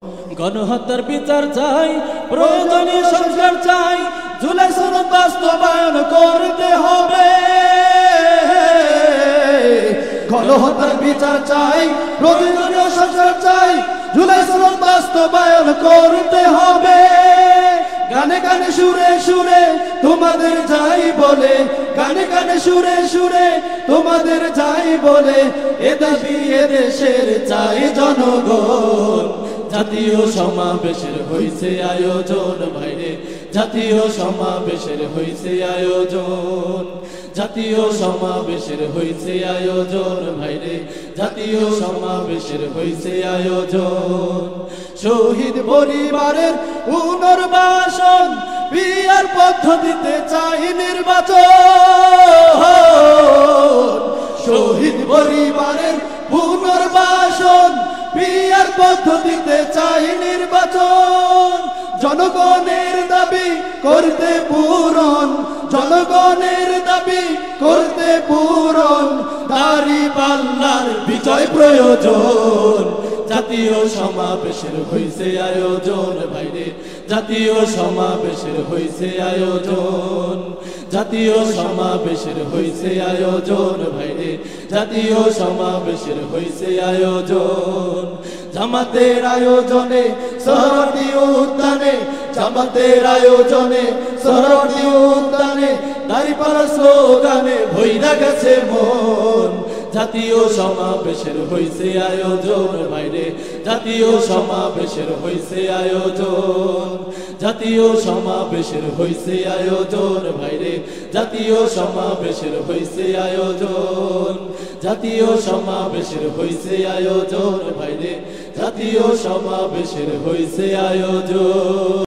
গণহত্যার বিচার চাই, প্রয়োজনীয় সংস্কার চাই, জুলাই সনদ বাস্তবায়ন করতে হবে। গণহত্যার বিচার চাই, প্রয়োজনীয় সংস্কার চাই, জুলাই সনদ বাস্তবায়ন করতে হবে। গানে গানে সুরে সুরে তোমাদের যাই বলে, গানে গানে সুরে সুরে তোমাদের যাই বলে, এ দাবি এ দেশের চাই জনগণ। জাতীয় সমাবেশের হইছে আয়োজন ভাইরে, জাতীয় সমাবেশের হইছে আয়োজন, জাতীয় সমাবেশের হইছে আয়োজন ভাইরে, জাতীয় সমাবেশের হইছে আয়োজন। শহীদ পরিবারের পুনর্বাসন, পিআর পদ্ধতিতে চাই নির্বাচন। শহীদ পরিবারের পুনর্বাসন, পিআর পদ্ধতিতে চাই নির্বাচন। জনগণের দাবি করতে পূরণ, জনগণের দাবি করতে পূরণ, দাঁড়িপাল্লার বিজয় প্রয়োজন। জাতীয় সমাবেশের হইছে আয়োজন ভাইরে, জাতীয় সমাবেশের হইছে আয়োজন, জাতীয় সমাবেশের হইছে আয়োজন ভাইরে, জাতীয় সমাবেশের হইছে আয়োজন। জামাতের আয়োজনে শহরটি উদ্যানে, জামাতের আয়োজনে শহরটি উদ্যানে, দাঁড়িপাল্লা স্লোগানে ভইরা গেছে মন। জাতীয় সমাবেশের হইছে আয়োজন ভাইরে, জাতীয় সমাবেশের হইছে আয়োজন, জাতীয় সমাবেশের হইছে আয়োজন ভাইরে, জাতীয় সমাবেশের হইছে আয়োজন, জাতীয় সমাবেশের হইছে আয়োজন ভাইরে, জাতীয় সমাবেশের হইছে আয়োজন।